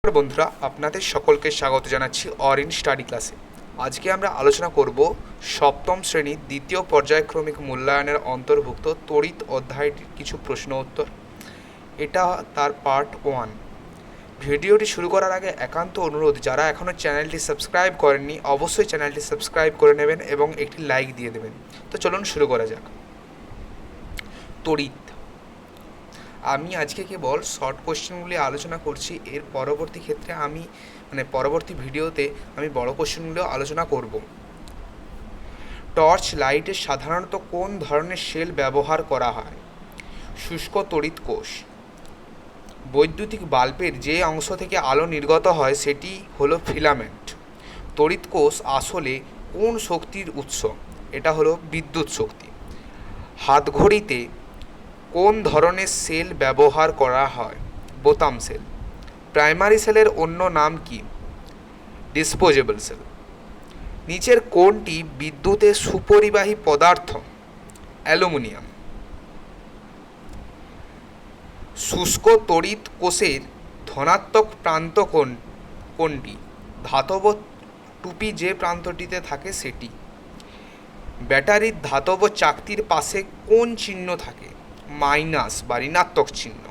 বন্ধুরা, আপনাদের সকলকে স্বাগত জানাচ্ছি অরিন স্টাডি ক্লাসে। আজকে আমরা আলোচনা করব সপ্তম শ্রেণীর দ্বিতীয় পর্যায়ক্রমিক মূল্যায়নের অন্তর্ভুক্ত তড়িৎ অধ্যায়টির কিছু প্রশ্ন উত্তর। এটা তার পার্ট 1। ভিডিওটি শুরু করার আগে একান্ত অনুরোধ, যারা এখনও চ্যানেলটি সাবস্ক্রাইব করেননি অবশ্যই চ্যানেলটি সাবস্ক্রাইব করে নেবেন এবং একটি লাইক দিয়ে দেবেন। তো চলুন শুরু করা যাক। তড়িৎ। আমি আজকে কেবল শর্ট কোশ্চেনগুলি আলোচনা করছি। এর পরবর্তী ক্ষেত্রে পরবর্তী ভিডিওতে আমি বড় কোশ্চেনগুলিও আলোচনা করব। টর্চ লাইটে সাধারণত কোন ধরনের সেল ব্যবহার করা হয়? শুষ্ক তড়িৎ কোষ। বৈদ্যুতিক বাল্বের যে অংশ থেকে আলো নির্গত হয় সেটি হলো ফিলামেন্ট। তড়িৎ কোষ আসলে কোন শক্তির উৎস? এটা হলো বিদ্যুৎ শক্তি। হাতঘড়িতে কোন ধরনের সেল ব্যবহার করা হয়? বোতাম সেল। প্রাইমারি সেলের অন্য নাম কি? Disposable cell. নিচের কোনটি বিদ্যুতের সুপরিবাহী পদার্থ? অ্যালুমিনিয়াম। শুষ্ক তড়িৎ কোষের ধনাত্মক প্রান্ত কোনটি? ধাতব টুপি যে প্রান্তটিতে থাকে সেটি। ব্যাটারির ধাতব চাকতির পাশে কোন চিহ্ন থাকে? মাইনাস বা ঋণাত্মক চিহ্ন।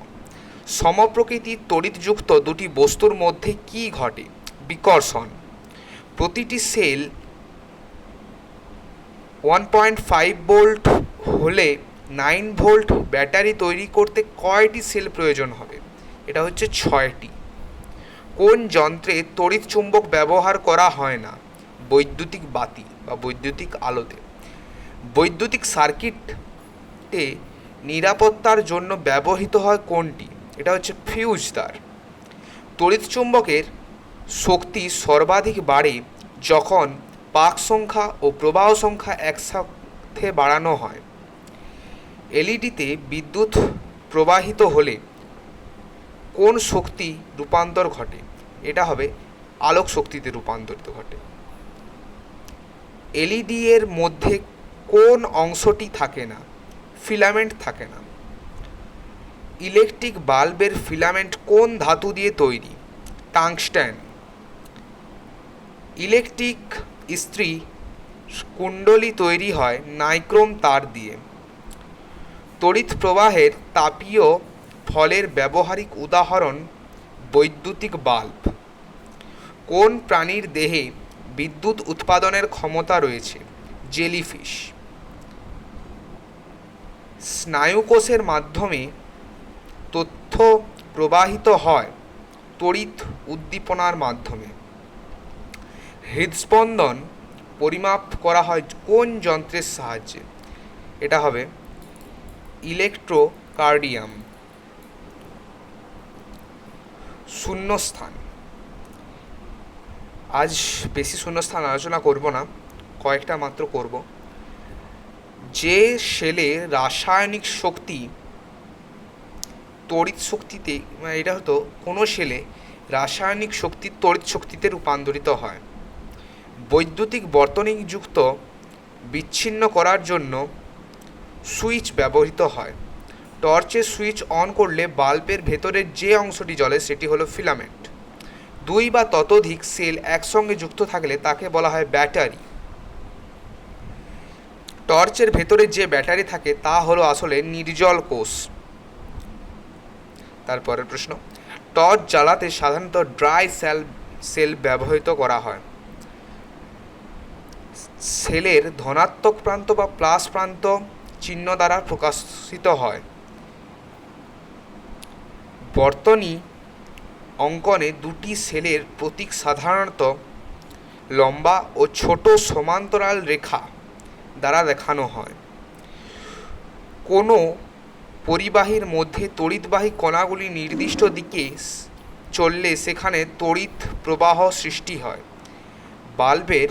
সমপ্রকৃতির তড়িৎযুক্ত দুটি বস্তুর মধ্যে কি ঘটে? বিকর্ষণ। প্রতিটি সেল 1.5 ভোল্ট হলে 9 ভোল্ট ব্যাটারি তৈরি করতে কয়টি সেল প্রয়োজন হবে? এটা হচ্ছে 6টি। কোন যন্ত্রে তড়িৎ চুম্বক ব্যবহার করা হয় না? বৈদ্যুতিক বাতি বা বৈদ্যুতিক আলোতে। বৈদ্যুতিক সার্কিটে নিরাপত্তার জন্য ব্যবহৃত হয় কোনটি? এটা হচ্ছে ফিউজ তার। তড়িৎ চুম্বকের শক্তি সর্বাধিক বাড়ে যখন পাক সংখ্যা ও প্রবাহ সংখ্যা একসাথে বাড়ানো হয়। এলইডিতে বিদ্যুৎ প্রবাহিত হলে কোন শক্তি রূপান্তর ঘটে? এটা হবে আলোক শক্তিতে রূপান্তরিত ঘটে। এলইডি এর মধ্যে কোন অংশটি থাকে না? ফিলামেন্ট থাকে না। ইলেকট্রিক বাল্বের ফিলামেন্ট কোন ধাতু দিয়ে তৈরি? টাংস্টেন। ইলেকট্রিক ইস্ত্রি কুণ্ডলী তৈরি হয় নাইক্রোম তার দিয়ে। তড়িৎ প্রবাহের তাপীয় ফলের ব্যবহারিক উদাহরণ বৈদ্যুতিক বাল্ব। কোন প্রাণীর দেহে বিদ্যুৎ উৎপাদনের ক্ষমতা রয়েছে? জেলিফিশ। স্নায়ুকোষের মাধ্যমে তথ্য প্রবাহিত হয় তড়িৎ উদ্দীপনার মাধ্যমে। হৃদস্পন্দন পরিমাপ করা হয় কোন যন্ত্রের সাহায্যে? এটা হবে ইলেকট্রোকার্ডিয়াম। শূন্যস্থান। আজ বেশি শূন্যস্থান আলোচনা করব না, কয়েকটা মাত্র করব। যে সেলে রাসায়নিক শক্তি তড়িৎ শক্তিতে, এটা হতো কোনো সেলে রাসায়নিক শক্তি তড়িৎ শক্তিতে রূপান্তরিত হয়। বৈদ্যুতিক বর্তনীযুক্ত বিচ্ছিন্ন করার জন্য সুইচ ব্যবহৃত হয়। টর্চের সুইচ অন করলে বাল্বের ভেতরের যে অংশটি জ্বলে সেটি হলো ফিলামেন্ট। 2 বা ততোধিক সেল একসঙ্গে যুক্ত থাকলে তাকে বলা হয় ব্যাটারি। টর্চের ভেতরে যে ব্যাটারি থাকে তা হলো আসলে নির্জল কোষ। তারপরের প্রশ্ন, টর্চ জ্বালাতে সাধারণত ড্রাই সেল ব্যবহৃত করা হয়। সেলের ধনাত্মক প্রান্ত বা প্লাস প্রান্ত চিহ্ন দ্বারা প্রকাশিত হয়। বর্তনী অঙ্কনে দুটি সেলের প্রতীক সাধারণত লম্বা ও ছোট সমান্তরাল রেখা দ্বারা দেখানো হয়। কোনো পরিবাহীর মধ্যে তড়িৎবাহী কণাগুলি নির্দিষ্ট দিকে চললে সেখানে তড়িৎ প্রবাহ সৃষ্টি হয়। বাল্বের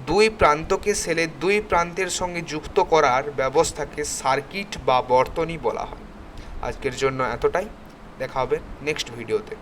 2 প্রান্তকে সেলের 2 প্রান্তের সঙ্গে যুক্ত করার ব্যবস্থাকে সার্কিট বা বর্তনী বলা হয়। আজকের জন্য এতটাই। দেখা হবে নেক্সট ভিডিওতে।